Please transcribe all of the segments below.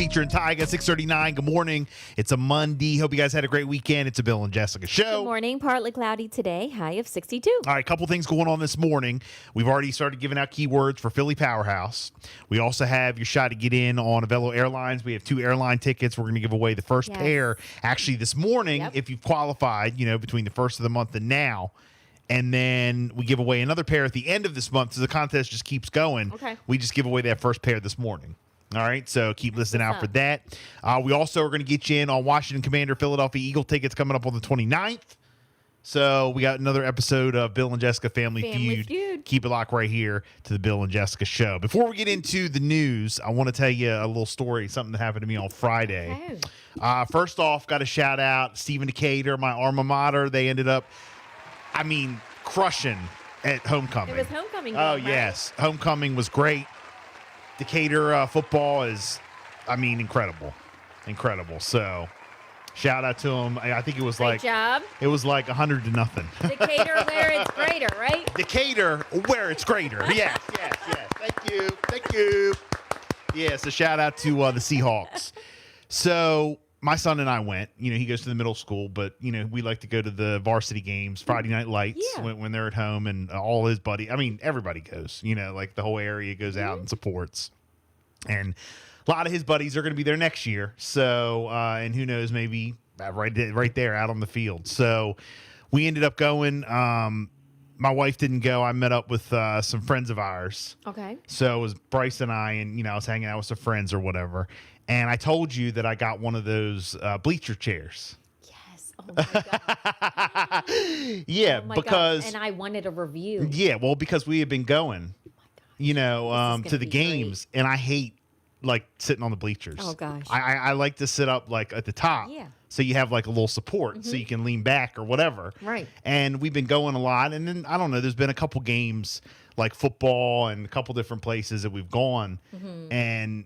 Featuring Tyga, 6:39. Good morning. It's a Monday. Hope you guys had a great weekend. It's a Bill and Jessica show. Good morning. Partly cloudy today. High of 62. All right, couple things going on this morning. We've already started giving out keywords for Philly Powerhouse. We also have your shot to get in on Avelo Airlines. We have 2 airline tickets. We're going to give away the first pair actually this morning if you've qualified, between the first of the month and now. And then we give away another pair at the end of this month. So the contest just keeps going. Okay. We just give away that first pair this morning. All right, so keep listening out for that. We also are going to get you in on Washington Commander Philadelphia Eagle tickets coming up on the 29th. So we got another episode of Bill and Jessica Family Feud. Keep it locked right here to the Bill and Jessica show. Before we get into the news, I want to tell you a little story, something that happened to me on Friday. Okay. First off, got to shout out Stephen Decatur, my alma mater. They ended up, crushing at homecoming. It was homecoming. Oh, right? yes. Homecoming was great. Decatur football is, incredible. Incredible. So, shout out to them. I think it was Great job. It was like 100-0. Decatur where it's greater, right? Decatur where it's greater. Yes. Thank you. Yeah, so shout out to the Seahawks. So, my son and I went. He goes to the middle school, but, we like to go to the varsity games, Friday Night Lights, when they're at home, and all his buddies. everybody goes. Like the whole area goes out and supports. And a lot of his buddies are going to be there next year. So, and who knows, maybe right there out on the field. So, we ended up going. My wife didn't go. I met up with some friends of ours. Okay. So it was Bryce and I, and I was hanging out with some friends or whatever. And I told you that I got one of those bleacher chairs. Yes. Oh my God. Yeah, oh my because God. And I wanted a review. Yeah, well, because we had been going, to the games, and I hate sitting on the bleachers. Oh gosh. I like to sit up at the top. Yeah. So you have a little support so you can lean back or whatever. Right. And we've been going a lot. And then, I don't know, there's been a couple games like football and a couple different places that we've gone. And,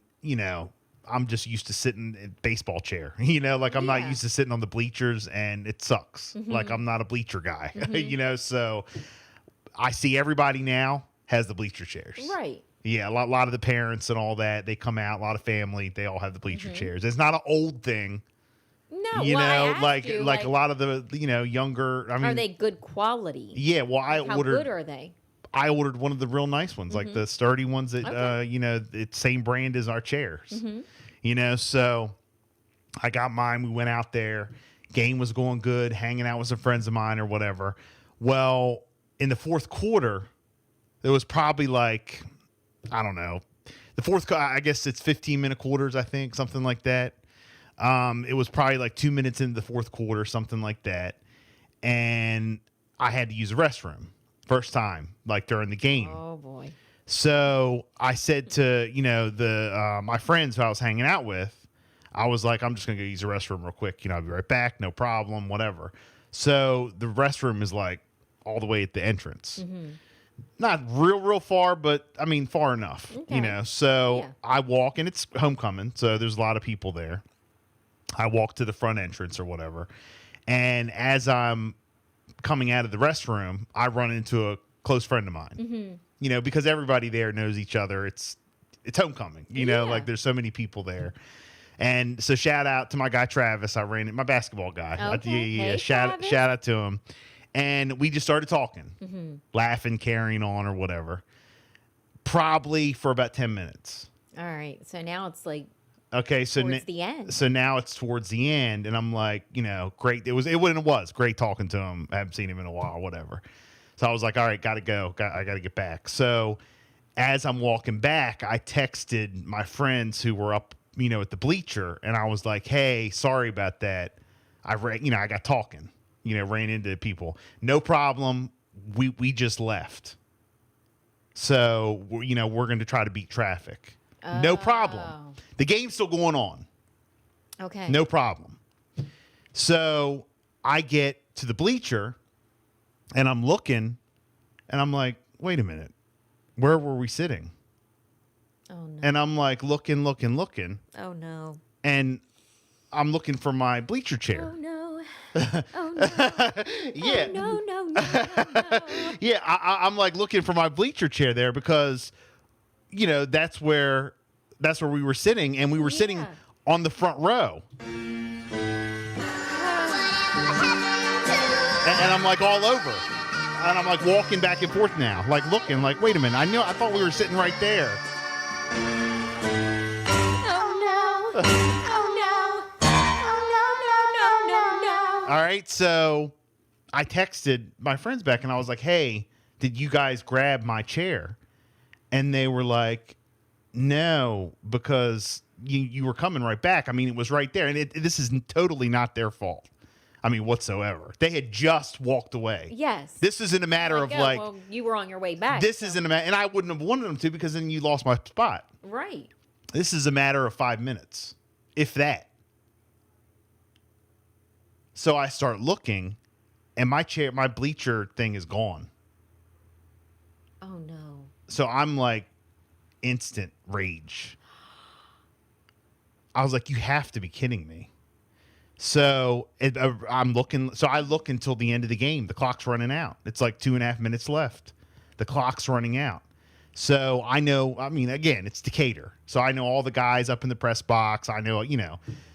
I'm just used to sitting in a baseball chair. I'm not used to sitting on the bleachers, and it sucks. I'm not a bleacher guy, so I see everybody now has the bleacher chairs. Right. Yeah, a lot of the parents and all that, they come out, a lot of family, they all have the bleacher chairs. It's not an old thing. No, like a lot of the younger. Are they good quality? Yeah, well, How good are they? I ordered one of the real nice ones, like the sturdy ones that it's same brand as our chairs. So I got mine. We went out there. Game was going good. Hanging out with some friends of mine or whatever. Well, in the fourth quarter, there was probably I don't know. The fourth, I guess it's 15-minute quarters. I think something like that. It was probably 2 minutes into the fourth quarter, something like that. And I had to use the restroom first time, during the game. Oh boy. So I said to, my friends who I was hanging out with, I was like, I'm just going to go use the restroom real quick. I'll be right back. No problem, whatever. So the restroom is all the way at the entrance. Not real far, but far enough, So I walk, and it's homecoming. So there's a lot of people there. I walk to the front entrance or whatever. And as I'm coming out of the restroom, I run into a close friend of mine, because everybody there knows each other. It's homecoming, there's so many people there. And so shout out to my guy, Travis. I ran it, my basketball guy. Okay. Hey, shout out to him. And we just started talking, laughing, carrying on or whatever, probably for about 10 minutes. All right. So now it's okay, so towards the end. So now it's towards the end, and I'm great. It was great talking to him. I haven't seen him in a while, whatever. So I was like, all right, gotta go. I gotta get back. So as I'm walking back, I texted my friends who were up, at the bleacher, and I was like, hey, sorry about that. I got talking, ran into people. No problem. We just left. So we're going to try to beat traffic. No problem. The game's still going on. Okay. No problem. So I get to the bleacher, and I'm looking, and I'm like, wait a minute. Where were we sitting? Oh, no. And I'm looking. Oh, no. And I'm looking for my bleacher chair. Oh, no. Oh, no. Yeah. Oh, no. Yeah, I'm looking for my bleacher chair there because, that's where we were sitting, and we were sitting on the front row. And I'm like all over. And I'm like walking back and forth now, like looking, like, wait a minute, I thought we were sitting right there. Oh no. Oh no. Oh no. All right, so I texted my friends back and I was like, hey, did you guys grab my chair? And they were like, no, because you were coming right back. I mean, it was right there. And this is totally not their fault. I mean, whatsoever. They had just walked away. Yes. This isn't a matter of like, well, you were on your way back. this isn't a matter, and I wouldn't have wanted them to because then you lost my spot. Right. This is a matter of 5 minutes, if that. So I start looking, and my bleacher thing is gone. Oh no. So I'm like, instant rage. I was like, you have to be kidding me. So I'm looking. So I look until the end of the game. The clock's running out. It's like 2.5 minutes left. The clock's running out. So I know. I mean, again, it's Decatur. So I know all the guys up in the press box. I know,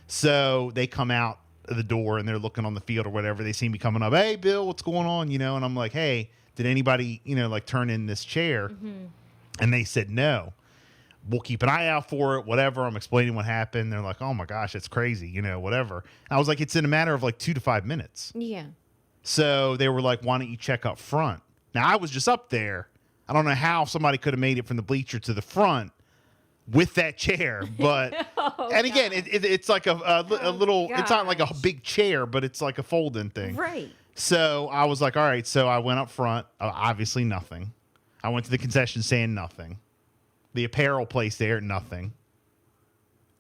So they come out of the door and they're looking on the field or whatever. They see me coming up. Hey, Bill, what's going on? And I'm like, hey, did anybody, like turn in this chair? Mm-hmm. And they said no. We'll keep an eye out for it, whatever. I'm explaining what happened. They're like, oh my gosh, it's crazy, whatever. And I was like, it's in a matter of like 2 to 5 minutes. Yeah. So they were like, why don't you check up front? Now, I was just up there. I don't know how somebody could have made it from the bleacher to the front with that chair. But, and again, it's like a little, it's not like a big chair, but it's like a folding thing. Right. So I was like, all right. So I went up front. Obviously nothing. I went to the concession stand, nothing. The apparel place there, nothing.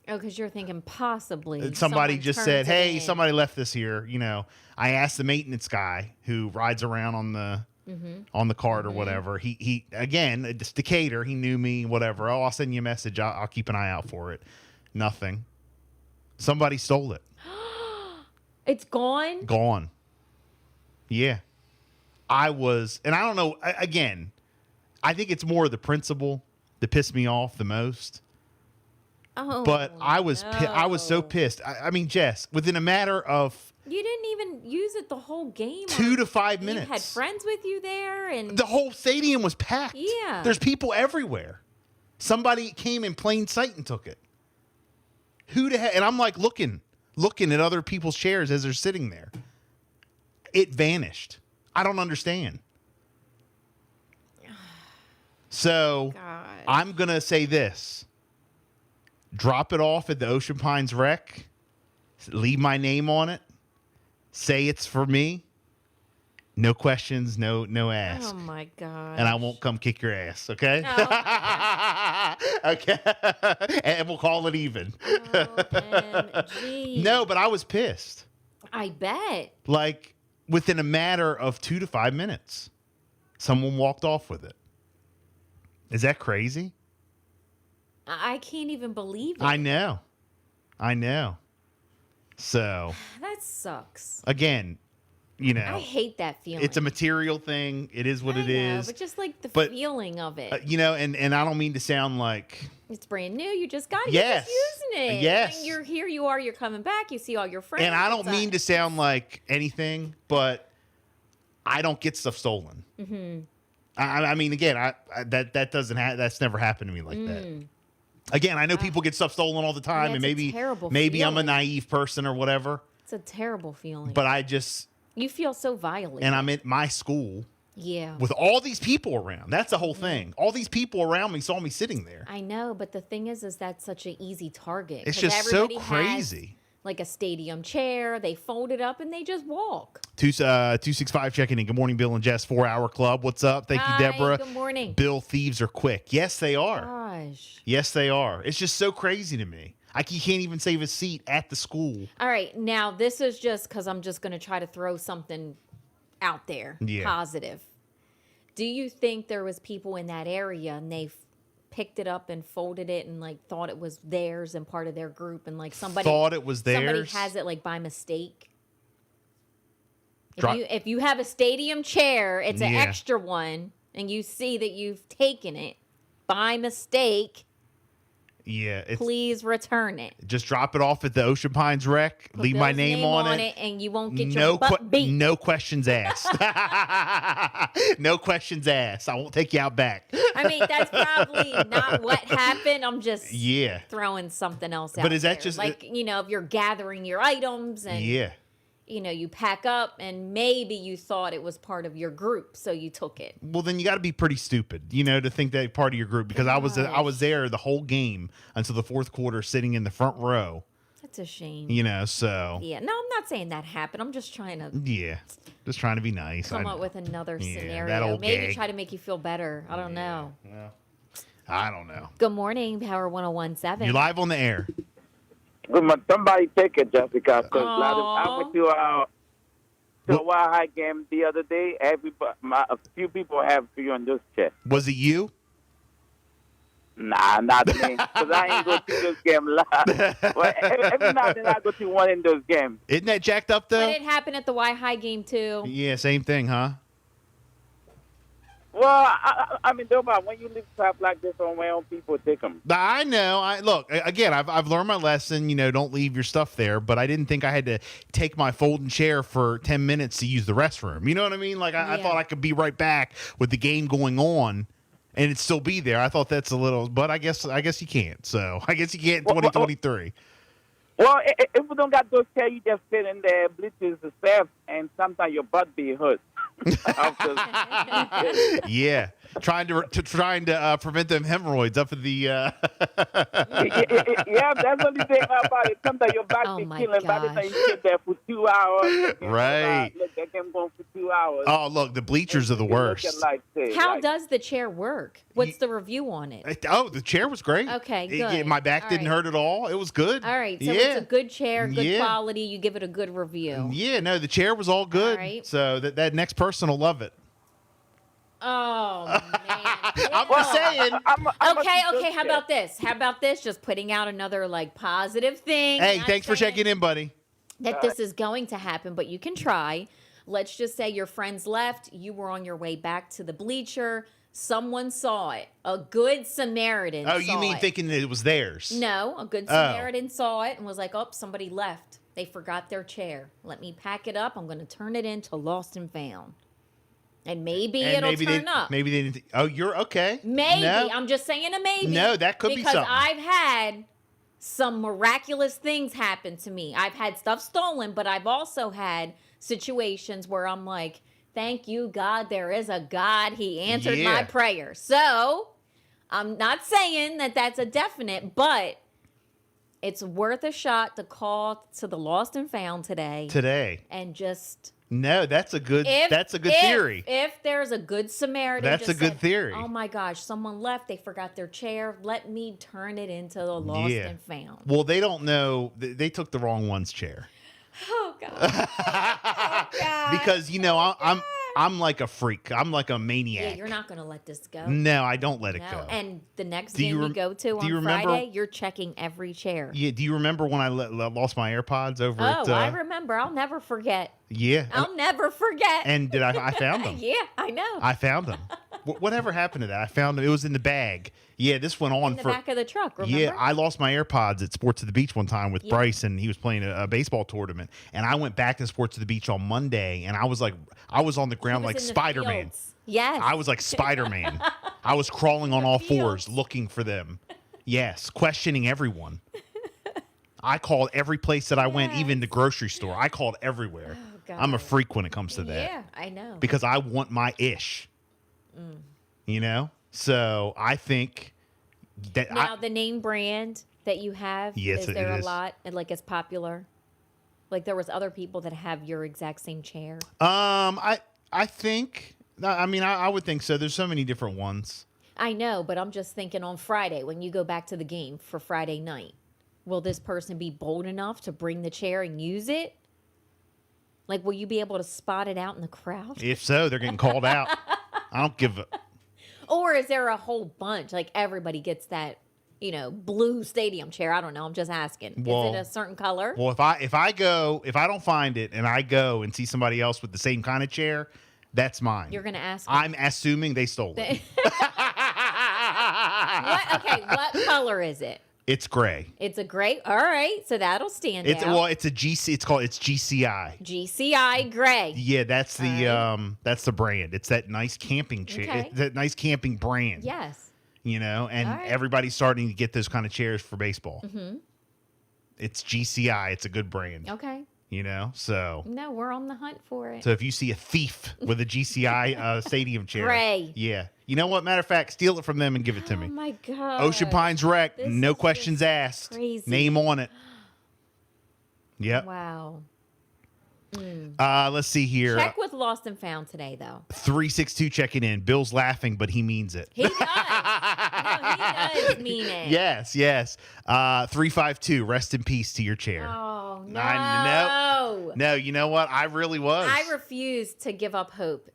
Oh, because you're thinking possibly somebody just said, hey, in. somebody left this here. I asked the maintenance guy who rides around on the cart or whatever. He again, it's Decatur. He knew me, whatever. Oh, I'll send you a message. I'll keep an eye out for it. Nothing. Somebody stole it. It's gone? Gone. Yeah. And I don't know, again, I think it's more the principle that pissed me off the most. Oh, but I was so pissed. I mean, Jess, within a matter of you didn't even use it the whole game. 2 to 5 minutes. You had friends with you there, and the whole stadium was packed. Yeah, there's people everywhere. Somebody came in plain sight and took it. Who the heck? And I'm like looking at other people's chairs as they're sitting there. It vanished. I don't understand. So God. I'm going to say this. Drop it off at the Ocean Pines Rec. Leave my name on it. Say it's for me. No questions, no ask. Oh, my God. And I won't come kick your ass, okay? No. Okay. And we'll call it even. OMG. No, but I was pissed. I bet. Like, within a matter of 2 to 5 minutes, someone walked off with it. Is that crazy? I can't even believe it. I know. So. That sucks. Again, I hate that feeling. It's a material thing. It is what it is. But just like the feeling of it. And I don't mean to sound like. It's brand new. You just got it. Yes. You're just using it. Yes. And you're here. You are. You're coming back. You see all your friends. And I don't mean to sound like anything, but I don't get stuff stolen. Mm-hmm. I mean, again, that's never happened to me like that. Again, I know people get stuff stolen all the time, and maybe I'm a naive person or whatever. It's a terrible feeling. But you feel so violated. And I'm at my school. Yeah. With all these people around. That's the whole thing. All these people around me saw me sitting there. I know, but the thing is that's such an easy target. It's just so crazy. Like a stadium chair, they fold it up and they just walk. 265 checking in. Good morning, Bill and Jess, 4 Hour Club. What's up? Thank you, Deborah. Good morning. Bill, thieves are quick. Yes, they are. Gosh. Yes, they are. It's just so crazy to me. You can't even save a seat at the school. All right. Now, this is just because I'm just going to try to throw something out there. Yeah. Positive. Do you think there was people in that area and they picked it up and folded it and thought it was theirs and part of their group and somebody thought it was theirs? Somebody has it by mistake. If you have a stadium chair, it's an extra one, and you see that you've taken it by mistake. Yeah, it's Please return it. just drop it off at the Ocean Pines Rec. Put Leave my Bill's name on it. and you won't get No, your butt beat. no questions asked. No questions asked. I won't take you out back. I mean, that's probably not what happened. I'm just Yeah, throwing something else out. But is that there. just- like, if you're gathering your items and yeah. you pack up and maybe you thought it was part of your group, so you took it. Well, then you got to be pretty stupid, to think that part of your group, because I was there the whole game until the fourth quarter, sitting in the front row. That's a shame. So Yeah, no, I'm not saying that happened. I'm just trying to yeah, just trying to be nice. come up with another Yeah, that scenario. old Maybe gag. try to make you feel better. I don't know. Well, I don't know. Good morning, Power 1017. You're live on the air. Good morning. Somebody take it, Jessica. Because Aw. I went to a Wild High game the other day. A few people have you on this chair. Was it you? Nah, not me. Because I ain't go to this game live. Well, every now and then I go to one in those games. Isn't that jacked up But though? it happened at the Y High game too. Yeah, same thing, huh? Well, I mean, though, when you live stuff like this on my own, people take them. I know. Look again. I've learned my lesson. Don't leave your stuff there. But I didn't think I had to take my folding chair for 10 minutes to use the restroom. You know what I mean? Like I Yeah. thought I could be right back with the game going on, and it'd still be there. I thought that's a little, but I guess you can't. So I guess you can't in 2023. Well, if we don't got those chairs, you just sit in there, bleachers the staff, and sometimes your butt be hurt. Yeah, trying to prevent them hemorrhoids up at the. Yeah, that's the only thing about it. Sometimes your back Oh be my killing by the time gosh. you sit there for 2 hours. Right. Look, that game going for 2 hours. Oh, look, the bleachers are the worst. How does the chair work? What's the review on it? Oh, the chair was great. Okay, Yeah, good. my back All didn't right. hurt at all. It was good. All right, so yeah. it's a good chair, good Yeah. quality. You give it a good review. Yeah, no, the chair was all good. right. So that next person will love it. Oh man. I'm just saying. Okay. How about this? How about this? Just putting out another positive thing. Hey, Not thanks for saying checking in, buddy. that this is going to happen, but you can try. Let's just say your friends left. You were on your way back to the bleacher. Someone saw it. A good Samaritan. Oh, you saw mean it. thinking that it was theirs? No, a good Oh. Samaritan saw it and was like, "Oh, somebody left. They forgot their chair. Let me pack it up. I'm going to turn it into lost and found." And maybe And it'll turn they, up. Maybe they didn't. Oh, you're okay. Maybe. No. I'm just saying a maybe. No, that could be because something. I've had some miraculous things happen to me. I've had stuff stolen, but I've also had situations where I'm like, thank you, God, there is a God. He answered my Yeah. prayer. So I'm not saying that that's a definite, but it's worth a shot to call to the lost and found today and just... No, that's a good. That's a good theory. If there's a good Samaritan, That's just a good said, theory. Oh my gosh, someone left. They forgot their chair. Let me turn it into the lost Yeah. and found. Well, they don't know. They took the wrong one's chair. Oh God. Oh, God. Because I'm like a freak. I'm like a maniac. Yeah, you're not going to let this go. No, I don't let it No. go. And the next Do you game we rem- go to do you on remember- Friday, you're checking every chair. Yeah. Do you remember when I lost my AirPods over at? I remember. I'll never forget. Yeah. I'll never forget. And did I found them? Yeah, I know. I found them. Whatever happened to that? I found them. It was in the bag. Yeah, this went on in the for. back of the truck, remember? Yeah, I lost my AirPods at Sports of the Beach one time with Bryce, and he was playing a baseball tournament. And I went back to Sports of the Beach on Monday, and I was on the ground He was like in the Spider-Man. fields. Yes. I was like Spider-Man. I was crawling on all fours fields. looking for them. Yes, questioning everyone. I called every place that I went, even the grocery store. I called everywhere. Oh, God. I'm a freak when it comes to that. Yeah, I know. Because I want my ish. So I think that Now, the name brand that you have, Yes, is it there a is. lot? And it's popular? Like there was other people that have your exact same chair. I think. I mean, I would think so. There's so many different ones. I know, but I'm just thinking on Friday when you go back to the game for Friday night, will this person be bold enough to bring the chair and use it? Like, will you be able to spot it out in the crowd? If so, they're getting called out. I don't give a. Or is there a whole bunch? Like everybody gets that, blue stadium chair. I don't know. I'm just asking. Well- is it a certain color? Well, if I don't find it and I go and see somebody else with the same kind of chair, that's mine. You're going to ask. I'm assuming they stole it. What color is it? It's gray. It's a gray. All right, so that'll stand It's out. well, it's a GC. It's GCI. GCI gray. Yeah, that's the All that's the brand. It's that nice camping chair. Okay. It's that nice camping brand. Yes. You know, and All right. everybody's starting to get those kind of chairs for baseball. Mm-hmm. It's GCI. It's a good brand. Okay. You know, so No, we're on the hunt for it. so if you see a thief with a GCI stadium chair, Gray. yeah, you know what? Matter of fact, steal it from them and give it to Oh me. my god. Ocean Pines Rec, This no is questions just asked. crazy. Name on it. Yep. Wow. Let's see here. Check with Lost and Found today, though. 362 checking in. Bill's laughing, but he means it. He does. No, he does mean it. Yes, yes. 352. Rest in peace to your chair. Oh no. No, you know what? I really was. I refuse to give up hope.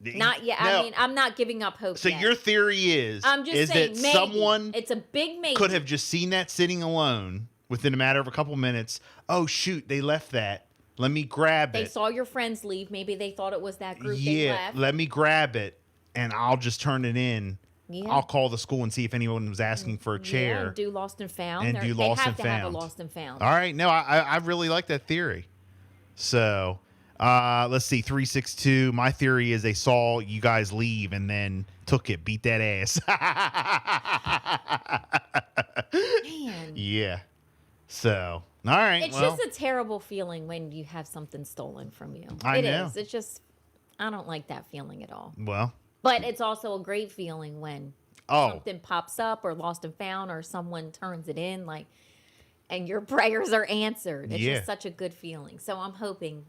Not yet. No. I mean, I'm not giving up hope. So yet. your theory is I'm just is saying, that maybe. someone It's a big maybe. could have just seen that sitting alone within a matter of a couple minutes. Oh shoot, they left that. Let me grab They it. saw your friends leave. Maybe they thought it was that group they Yeah, left. let me grab it and I'll just turn it in. Yeah. I'll call the school and see if anyone was asking for a Yeah, chair. and do Lost and Found. And do they Lost have and to have a Found. Lost and Found. All right, no, I really like that theory. So let's see, 362. My theory is they saw you guys leave and then took it, beat that ass. Man. Yeah. So, all right. It's well, just a terrible feeling when you have something stolen from you. I It know. is. It's just, I don't like that feeling at all. well, But it's also a great feeling when oh, something pops up or Lost and Found or someone turns it in, like, and your prayers are answered. It's Yeah. just such a good feeling. So I'm hoping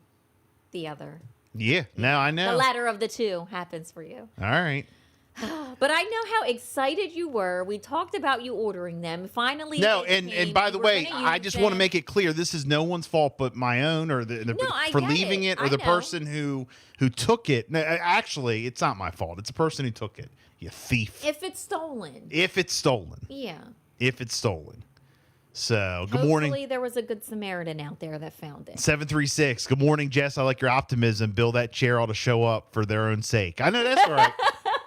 the other, yeah. No, I the know. latter of the two happens for you. All right. But I know how excited you were. We talked about you ordering them. Finally, No, they and came. by You the were way, gonna I use just want to them. make it clear this is no one's fault but my own or the No, I for get leaving it. it or I the know. person who took it. No, actually, it's not my fault. It's the person who took it. You thief. If it's stolen. If it's stolen. Yeah. If it's stolen. So, good Hopefully morning. there was a good Samaritan out there that found it. 736. Good morning, Jess. I like your optimism. Bill, that chair ought to show up for their own sake. I know that's right.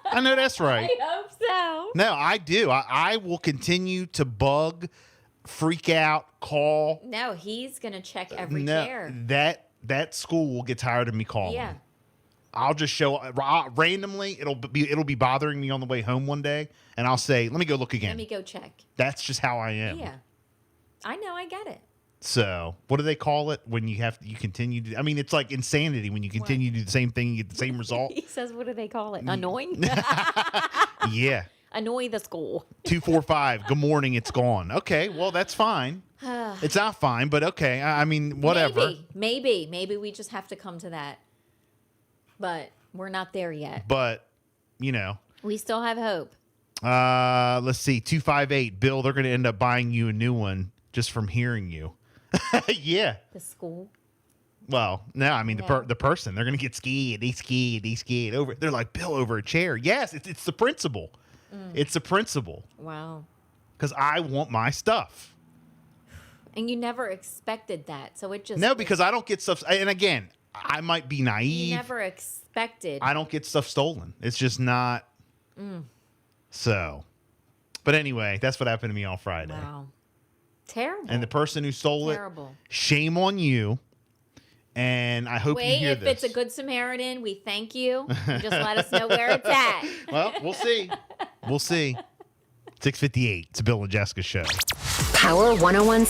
I know that's right. I hope so. No, I do. I will continue to bug, freak out, call. No, he's gonna check every No, chair. that school will get tired of me calling. Yeah. I'll just show randomly. It'll be bothering me on the way home one day, and I'll say, "Let me go look Let again." me go check. That's just how I am. Yeah. I know, I get it. So, what do they call it when you continue to? I mean, it's like insanity when you continue to do the same thing, you get the same result. He says, what do they call it? Annoying? Yeah. Annoy the school. 245. Good morning. It's gone. Okay. Well, that's fine. It's not fine, but okay. I mean, whatever. Maybe we just have to come to that. But we're not there yet. But you know, We still have hope. let's see. 258. Bill, they're going to end up buying you a new one just from hearing you. Yeah. The school. Well, no, I mean No. the person, they're gonna get scared. They scared over. They're like, Bill, over a chair. Yes, it's the principle. It's the principle Wow. because I want my stuff. And you never expected that. So it just No, because I don't get stuff. And again, I might be you naive. never expected. I don't get stuff stolen. It's just not. So, but anyway, that's what happened to me on Friday. Wow. Terrible. And the person who stole Terrible. it, shame on you. And I hope you Wait, hear if this. it's a good Samaritan, we thank you. You just let us know where it's at. Well, we'll see. We'll see. 658. It's a Bill and Jessica show. Power 1017.